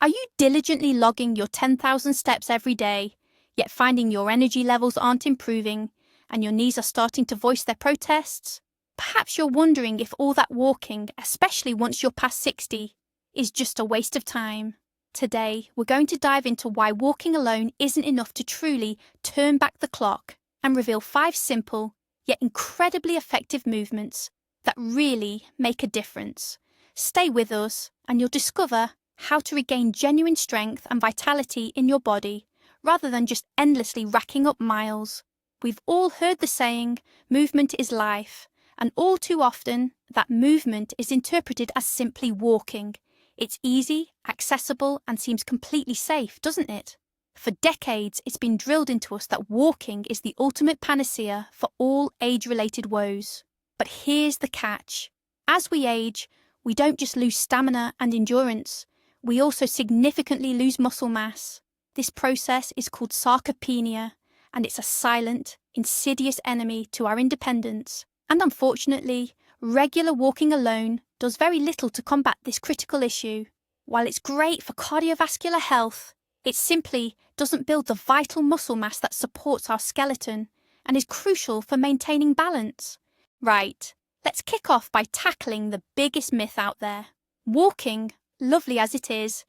Are you diligently logging your 10,000 steps every day, yet finding your energy levels aren't improving and your knees are starting to voice their protests? Perhaps you're wondering if all that walking, especially once you're past 60, is just a waste of time. Today, we're going to dive into why walking alone isn't enough to truly turn back the clock and reveal 5 simple, yet incredibly effective movements that really make a difference. Stay with us and you'll discover how to regain genuine strength and vitality in your body rather than just endlessly racking up miles. We've all heard the saying, movement is life, and all too often, that movement is interpreted as simply walking. It's easy, accessible, and seems completely safe, doesn't it? For decades, it's been drilled into us that walking is the ultimate panacea for all age-related woes. But here's the catch. As we age, we don't just lose stamina and endurance, we also significantly lose muscle mass. This process is called sarcopenia, and it's a silent, insidious enemy to our independence. And unfortunately, regular walking alone does very little to combat this critical issue. While it's great for cardiovascular health, it simply doesn't build the vital muscle mass that supports our skeleton and is crucial for maintaining balance. Right, let's kick off by tackling the biggest myth out there. Walking, lovely as it is,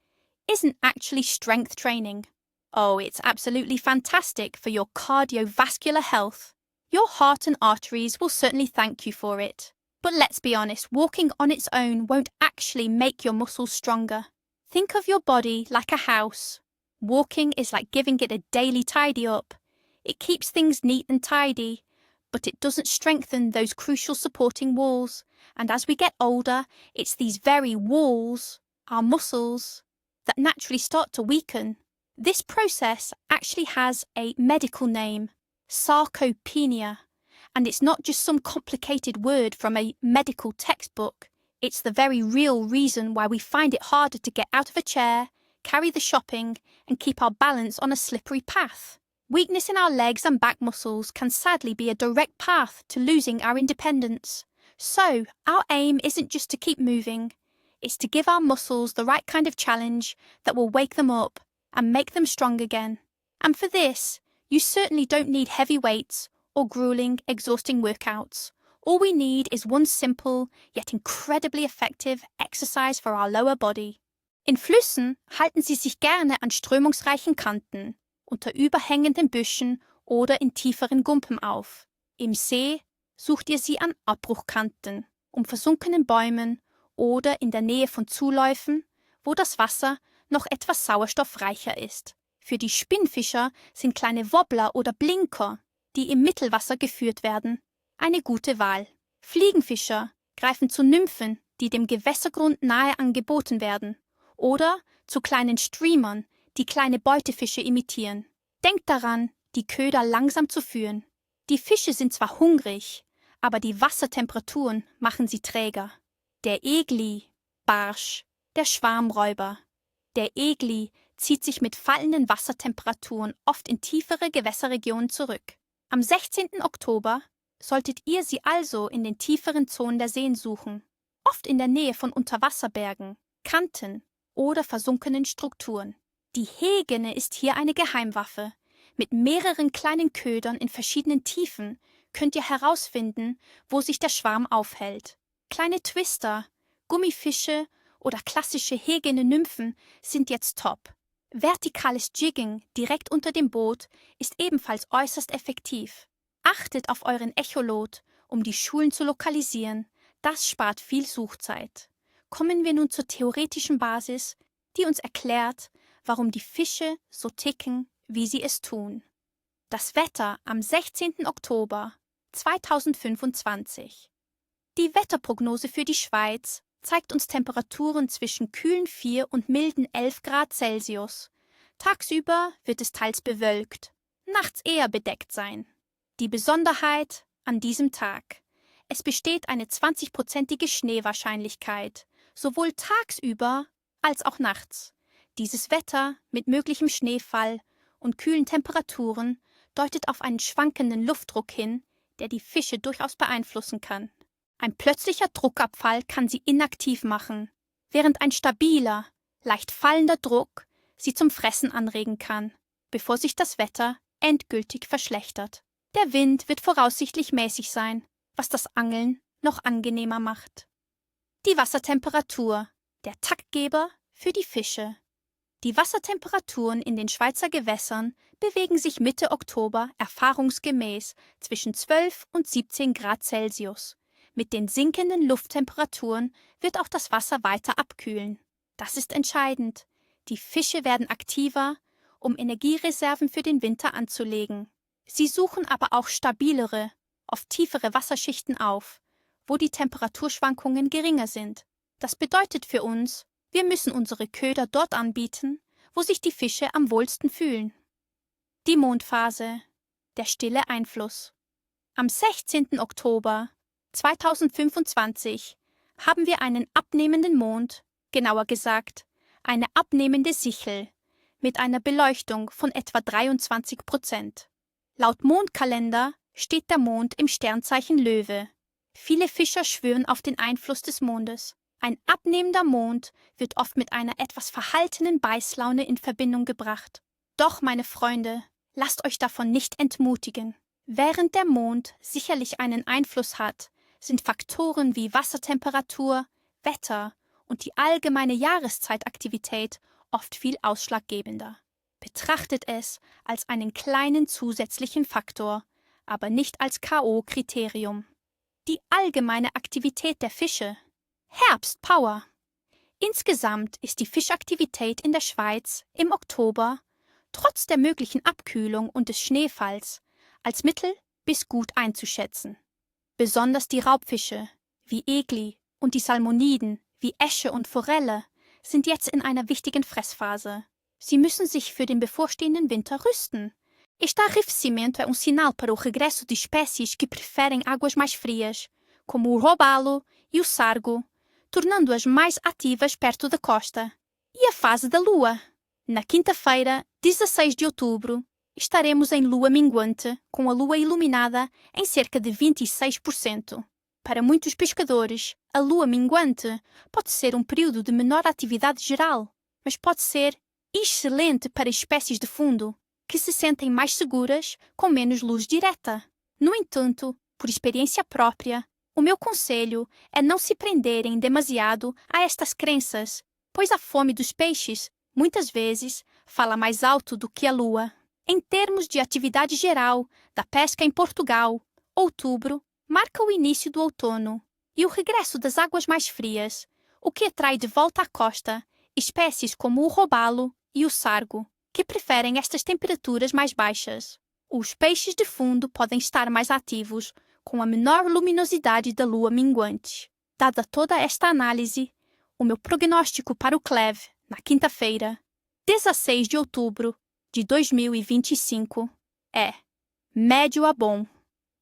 isn't actually strength training. Oh, it's absolutely fantastic for your cardiovascular health. Your heart and arteries will certainly thank you for it. But let's be honest, walking on its own won't actually make your muscles stronger. Think of your body like a house. Walking is like giving it a daily tidy up. It keeps things neat and tidy, but it doesn't strengthen those crucial supporting walls. And as we get older, it's these very walls, our muscles, that naturally start to weaken. This process actually has a medical name, sarcopenia, and it's not just some complicated word from a medical textbook. It's the very real reason why we find it harder to get out of a chair, carry the shopping, and keep our balance on a slippery path. Weakness in our legs and back muscles can sadly be a direct path to losing our independence. So, our aim isn't just to keep moving, it's to give our muscles the right kind of challenge that will wake them up and make them strong again. And for this, you certainly don't need heavy weights or grueling, exhausting workouts. All we need is one simple, yet incredibly effective exercise for our lower body. In Flüssen halten sie sich gerne an strömungsreichen Kanten, unter überhängenden Büschen oder in tieferen Gumpen auf. Im See sucht ihr sie an Abbruchkanten, versunkenen Bäumen oder in der Nähe von Zuläufen, wo das Wasser noch etwas sauerstoffreicher ist. Für die Spinnfischer sind kleine Wobbler oder Blinker, die im Mittelwasser geführt werden, eine gute Wahl. Fliegenfischer greifen zu Nymphen, die dem Gewässergrund nahe angeboten werden, oder zu kleinen Streamern, die kleine Beutefische imitieren. Denkt daran, die Köder langsam zu führen. Die Fische sind zwar hungrig, aber die Wassertemperaturen machen sie träger. Der Egli, Barsch, der Schwarmräuber. Der Egli zieht sich mit fallenden Wassertemperaturen oft in tiefere Gewässerregionen zurück. Am 16. Oktober solltet ihr sie also in den tieferen Zonen der Seen suchen, oft in der Nähe von Unterwasserbergen, Kanten oder versunkenen Strukturen. Die Hägene ist hier eine Geheimwaffe. Mit mehreren kleinen Ködern in verschiedenen Tiefen könnt ihr herausfinden, wo sich der Schwarm aufhält. Kleine Twister, Gummifische oder klassische Hägene-Nymphen sind jetzt top. Vertikales Jigging direkt unter dem Boot ist ebenfalls äußerst effektiv. Achtet auf euren Echolot, um die Schulen zu lokalisieren. Das spart viel Suchzeit. Kommen wir nun zur theoretischen Basis, die uns erklärt, warum die Fische so ticken, wie sie es tun. Das Wetter am 16. Oktober 2025. Die Wetterprognose für die Schweiz zeigt uns Temperaturen zwischen kühlen 4 und milden 11 Grad Celsius. Tagsüber wird es teils bewölkt, nachts eher bedeckt sein. Die Besonderheit an diesem Tag: Es besteht eine 20-prozentige Schneewahrscheinlichkeit, sowohl tagsüber als auch nachts. Dieses Wetter mit möglichem Schneefall und kühlen Temperaturen deutet auf einen schwankenden Luftdruck hin, der die Fische durchaus beeinflussen kann. Ein plötzlicher Druckabfall kann sie inaktiv machen, während ein stabiler, leicht fallender Druck sie zum Fressen anregen kann, bevor sich das Wetter endgültig verschlechtert. Der Wind wird voraussichtlich mäßig sein, was das Angeln noch angenehmer macht. Die Wassertemperatur, der Taktgeber für die Fische. Die Wassertemperaturen in den Schweizer Gewässern bewegen sich Mitte Oktober erfahrungsgemäß zwischen 12 und 17 Grad Celsius. Mit den sinkenden Lufttemperaturen wird auch das Wasser weiter abkühlen. Das ist entscheidend. Die Fische werden aktiver, um Energiereserven für den Winter anzulegen. Sie suchen aber auch stabilere, oft tiefere Wasserschichten auf, wo die Temperaturschwankungen geringer sind. Das bedeutet für uns, wir müssen unsere Köder dort anbieten, wo sich die Fische am wohlsten fühlen. Die Mondphase, der stille Einfluss. Am 16. Oktober 2025 haben wir einen abnehmenden Mond, genauer gesagt, eine abnehmende Sichel mit einer Beleuchtung von etwa 23%. Laut Mondkalender steht der Mond im Sternzeichen Löwe. Viele Fischer schwören auf den Einfluss des Mondes. Ein abnehmender Mond wird oft mit einer etwas verhaltenen Beißlaune in Verbindung gebracht. Doch, meine Freunde, lasst euch davon nicht entmutigen. Während der Mond sicherlich einen Einfluss hat, sind Faktoren wie Wassertemperatur, Wetter und die allgemeine Jahreszeitaktivität oft viel ausschlaggebender. Betrachtet es als einen kleinen zusätzlichen Faktor, aber nicht als K.O.-Kriterium. Die allgemeine Aktivität der Fische. Herbstpower. Insgesamt ist die Fischaktivität in der Schweiz im Oktober, trotz der möglichen Abkühlung und des Schneefalls, als mittel bis gut einzuschätzen. Besonders die Raubfische, wie Egli, und die Salmoniden, wie Äsche und Forelle, sind jetzt in einer wichtigen Fressphase. Sie müssen sich für den bevorstehenden Winter rüsten. Este arrefecimento é sinal para o regresso de espécies que preferem águas mais frias, como o robalo e o sargo, tornando-as mais ativas perto da costa. E a fase da lua. Na quinta-feira, 16 de outubro, estaremos em lua minguante, com a lua iluminada em cerca de 26%. Para muitos pescadores, a lua minguante pode ser um período de menor atividade geral, mas pode ser excelente para espécies de fundo, que se sentem mais seguras com menos luz direta. No entanto, por experiência própria, o meu conselho é não se prenderem demasiado a estas crenças, pois a fome dos peixes, muitas vezes, fala mais alto do que a lua. Em termos de atividade geral da pesca em Portugal, outubro marca o início do outono e o regresso das águas mais frias, o que atrai de volta à costa espécies como o robalo e o sargo, que preferem estas temperaturas mais baixas. Os peixes de fundo podem estar mais ativos com a menor luminosidade da lua minguante. Dada toda esta análise, o meu prognóstico para o CLEV, na quinta-feira, 16 de outubro de 2025, é médio a bom,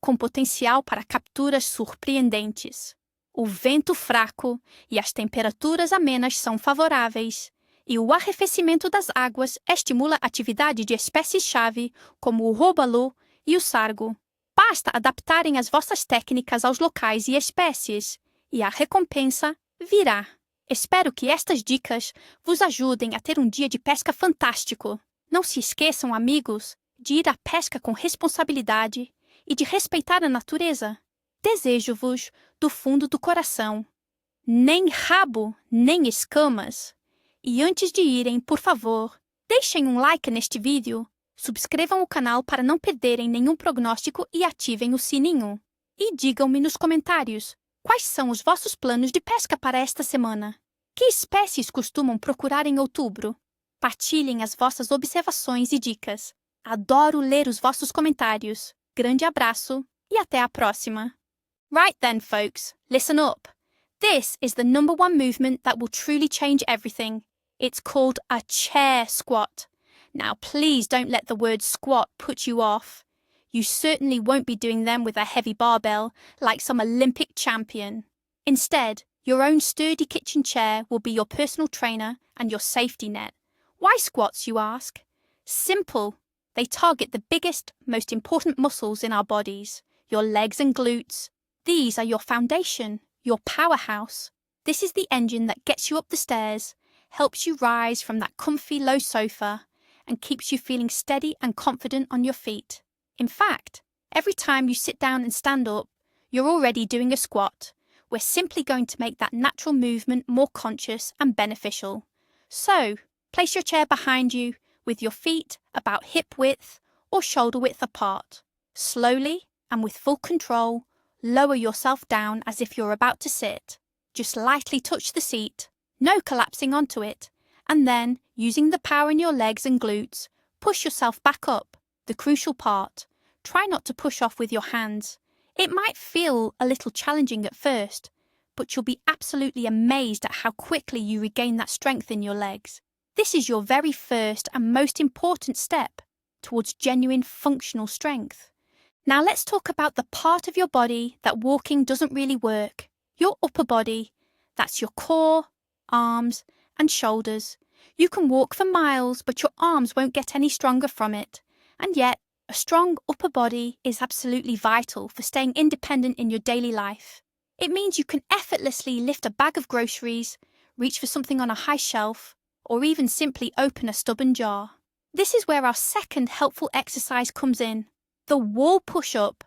com potencial para capturas surpreendentes. O vento fraco e as temperaturas amenas são favoráveis, e o arrefecimento das águas estimula a atividade de espécies-chave como o robalo e o sargo. Basta adaptarem as vossas técnicas aos locais e espécies, e a recompensa virá. Espero que estas dicas vos ajudem a ter um dia de pesca fantástico. Não se esqueçam, amigos, de ir à pesca com responsabilidade e de respeitar a natureza. Desejo-vos, do fundo do coração, nem rabo, nem escamas. E antes de irem, por favor, deixem um like neste vídeo, subscrevam o canal para não perderem nenhum prognóstico e ativem o sininho. E digam-me nos comentários quais são os vossos planos de pesca para esta semana. Que espécies costumam procurar em outubro? Partilhem as vossas observações e dicas. Adoro ler os vossos comentários. Grande abraço e até a próxima. Right then, folks, listen up. This is the #1 movement that will truly change everything. It's called a chair squat. Now, please don't let the word squat put you off. You certainly won't be doing them with a heavy barbell like some Olympic champion. Instead, your own sturdy kitchen chair will be your personal trainer and your safety net. Why squats, you ask? Simple. They target the biggest, most important muscles in our bodies, your legs and glutes. These are your foundation, your powerhouse. This is the engine that gets you up the stairs, helps you rise from that comfy low sofa and keeps you feeling steady and confident on your feet. In fact, every time you sit down and stand up, you're already doing a squat. We're simply going to make that natural movement more conscious and beneficial. So, place your chair behind you with your feet about hip width or shoulder width apart. Slowly and with full control, lower yourself down as if you're about to sit. Just lightly touch the seat, no collapsing onto it, and then, using the power in your legs and glutes, push yourself back up. The crucial part, try not to push off with your hands. It might feel a little challenging at first, but you'll be absolutely amazed at how quickly you regain that strength in your legs. This is your very first and most important step towards genuine functional strength. Now let's talk about the part of your body that walking doesn't really work. Your upper body. That's your core, arms, and shoulders. You can walk for miles, but your arms won't get any stronger from it. And yet, a strong upper body is absolutely vital for staying independent in your daily life. It means you can effortlessly lift a bag of groceries, reach for something on a high shelf, or even simply open a stubborn jar. This is where our second helpful exercise comes in, the wall push-up.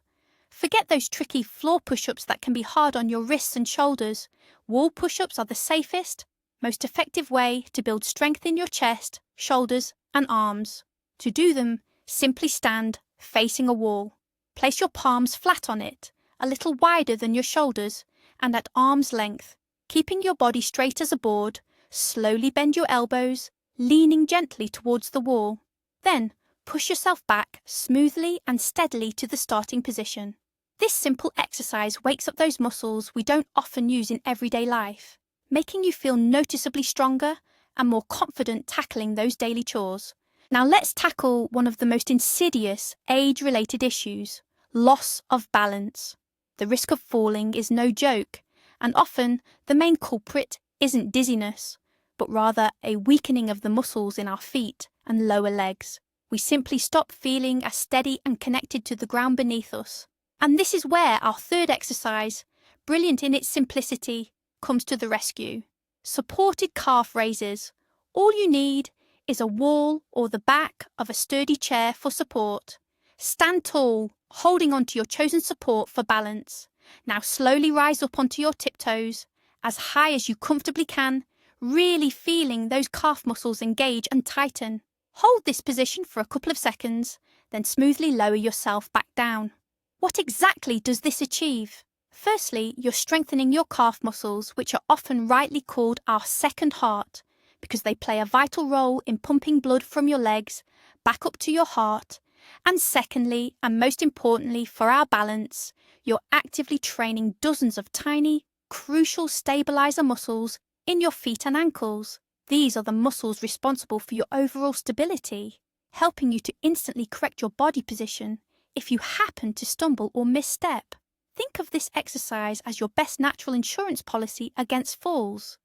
Forget those tricky floor push-ups that can be hard on your wrists and shoulders. Wall push-ups are the safest, most effective way to build strength in your chest, shoulders, and arms. To do them, simply stand facing a wall. Place your palms flat on it, a little wider than your shoulders, and at arm's length. Keeping your body straight as a board, slowly bend your elbows, leaning gently towards the wall. Then, push yourself back smoothly and steadily to the starting position. This simple exercise wakes up those muscles we don't often use in everyday life, making you feel noticeably stronger and more confident tackling those daily chores. Now let's tackle one of the most insidious age-related issues, loss of balance. The risk of falling is no joke, and often the main culprit isn't dizziness, but rather a weakening of the muscles in our feet and lower legs. We simply stop feeling as steady and connected to the ground beneath us. And this is where our third exercise, brilliant in its simplicity, comes to the rescue. Supported calf raises. All you need is a wall or the back of a sturdy chair for support. Stand tall, holding onto your chosen support for balance. Now slowly rise up onto your tiptoes, as high as you comfortably can, really feeling those calf muscles engage and tighten. Hold this position for a couple of seconds, then smoothly lower yourself back down. What exactly does this achieve? Firstly, you're strengthening your calf muscles, which are often rightly called our second heart, because they play a vital role in pumping blood from your legs back up to your heart. And secondly, and most importantly for our balance, you're actively training dozens of tiny, crucial stabilizer muscles in your feet and ankles. These are the muscles responsible for your overall stability, helping you to instantly correct your body position if you happen to stumble or misstep. Think of this exercise as your best natural insurance policy against falls.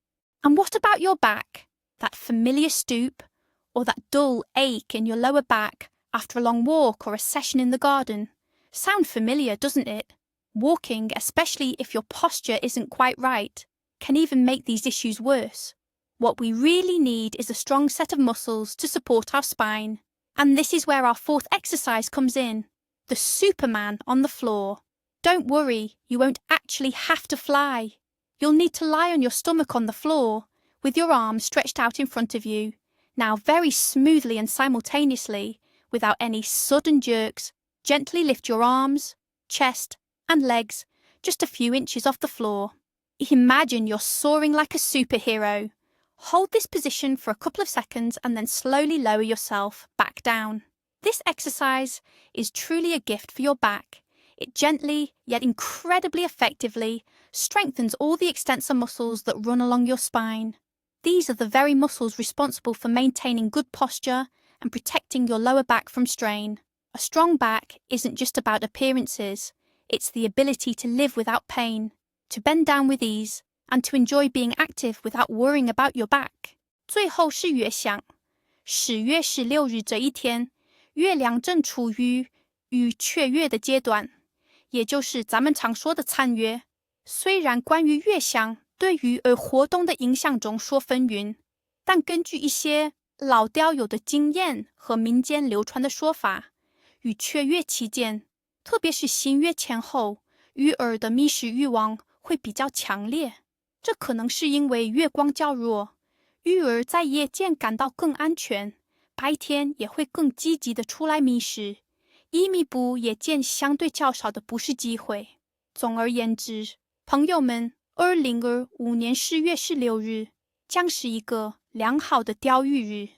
And what about your back? That familiar stoop or that dull ache in your lower back after a long walk or a session in the garden? Sound familiar, doesn't it? Walking, especially if your posture isn't quite right, can even make these issues worse. What we really need is a strong set of muscles to support our spine. And this is where our fourth exercise comes in, the Superman on the floor. Don't worry, you won't actually have to fly. You'll need to lie on your stomach on the floor, with your arms stretched out in front of you. Now very smoothly and simultaneously, without any sudden jerks, gently lift your arms, chest, and legs just a few inches off the floor. Imagine you're soaring like a superhero. Hold this position for a couple of seconds and then slowly lower yourself back down. This exercise is truly a gift for your back. It gently, yet incredibly effectively, strengthens all the extensor muscles that run along your spine. These are the very muscles responsible for maintaining good posture and protecting your lower back from strain. A strong back isn't just about appearances, it's the ability to live without pain, to bend down with ease, and to enjoy being active without worrying about your back. 最后是月相。10月16日这一天，月亮正处于与雀跃的阶段，也就是咱们常说的残月。虽然关于月相对于活动的影响众说纷纭，但根据一些老钓友的经验和民间流传的说法，与雀跃期间，特别是新月前后，鱼儿的觅食欲望会比较强烈。这可能是因为月光较弱，鱼儿在夜间感到更安全，白天也会更积极地出来觅食，以弥补夜间相对较少的捕食机会。总而言之，朋友们，2025年4月16日将是一个良好的钓鱼日。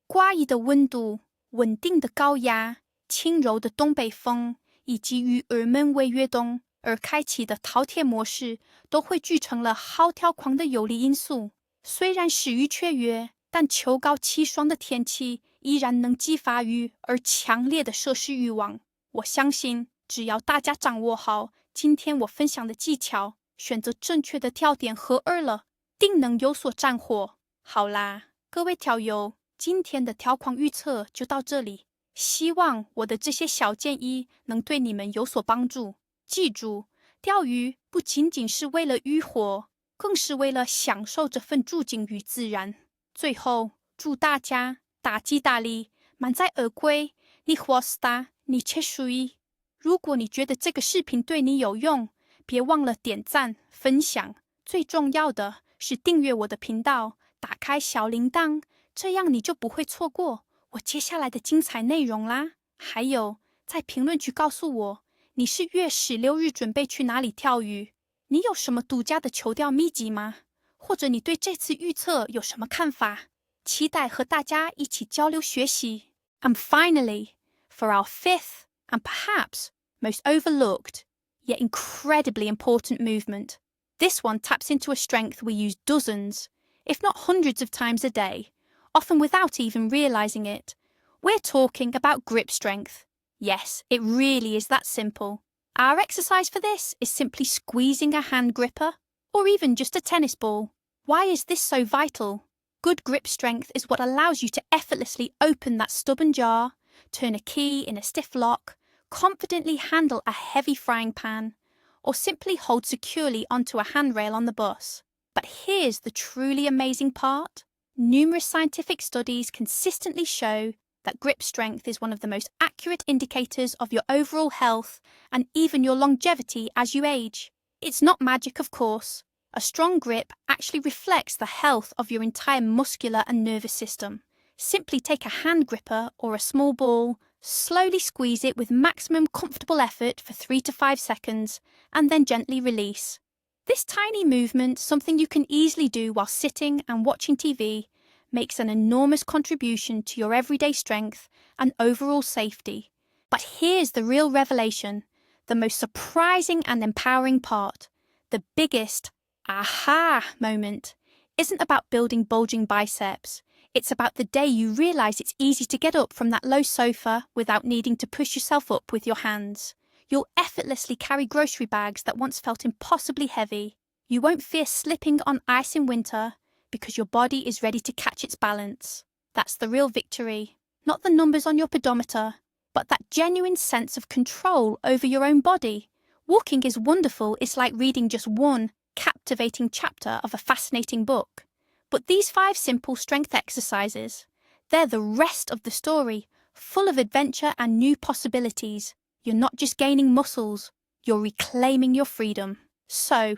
怪异的温度、稳定的高压、轻柔的东北风，以及鱼儿们为越冬而开启的饕餮模式，都会聚成了好钓狂的有利因素。虽然食欲雀跃，但秋高气爽的天气依然能激发鱼儿强烈的摄食欲望。我相信，只要大家掌握好今天我分享的技巧，选择正确的钓点和饵了，定能有所斩获。好啦，各位钓友，今天的钓况预测就到这里。希望我的这些小建议能对你们有所帮助。记住，钓鱼不仅仅是为了渔获，更是为了享受这份住进于自然。最后，祝大家大吉大利，满载而归，你活死哒，你切属于。如果你觉得这个视频对你有用，别忘了点赞、分享，最重要的是订阅我的频道，打开小铃铛，这样你就不会错过我接下来的精彩内容啦。还有，在评论区告诉我，你是月16日准备去哪里钓鱼？你有什么独家的求钓秘籍吗？或者你对这次预测有什么看法？期待和大家一起交流学习。And finally, for our fifth and perhaps most overlooked, yet incredibly important movement. This one taps into a strength we use dozens, if not hundreds of times a day, often without even realizing it. We're talking about grip strength. Yes, it really is that simple. Our exercise for this is simply squeezing a hand gripper, or even just a tennis ball. Why is this so vital? Good grip strength is what allows you to effortlessly open that stubborn jar, turn a key in a stiff lock, confidently handle a heavy frying pan, or simply hold securely onto a handrail on the bus. But here's the truly amazing part. Numerous scientific studies consistently show that grip strength is one of the most accurate indicators of your overall health and even your longevity as you age. It's not magic, of course. A strong grip actually reflects the health of your entire muscular and nervous system. Simply take a hand gripper or a small ball, slowly squeeze it with maximum comfortable effort for 3 to 5 seconds, and then gently release. This tiny movement, something you can easily do while sitting and watching TV, makes an enormous contribution to your everyday strength and overall safety. But here's the real revelation, the most surprising and empowering part. The biggest aha moment isn't about building bulging biceps. It's about the day you realize it's easy to get up from that low sofa without needing to push yourself up with your hands. You'll effortlessly carry grocery bags that once felt impossibly heavy. You won't fear slipping on ice in winter because your body is ready to catch its balance. That's the real victory. Not the numbers on your pedometer, but that genuine sense of control over your own body. Walking is wonderful. It's like reading just one captivating chapter of a fascinating book. But these 5 simple strength exercises, they're the rest of the story, full of adventure and new possibilities. You're not just gaining muscles, you're reclaiming your freedom. So,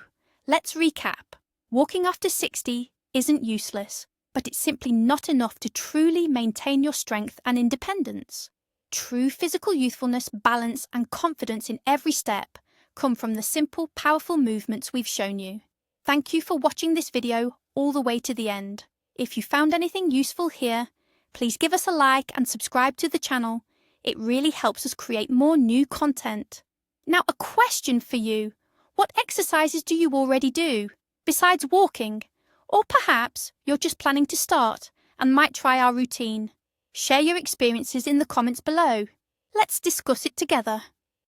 let's recap. Walking after 60 isn't useless, but it's simply not enough to truly maintain your strength and independence. True physical youthfulness, balance, and confidence in every step come from the simple, powerful movements we've shown you. Thank you for watching this video all the way to the end. If you found anything useful here, please give us a like and subscribe to the channel. It really helps us create more new content. Now, a question for you. What exercises do you already do, besides walking? Or perhaps you're just planning to start and might try our routine. Share your experiences in the comments below. Let's discuss it together.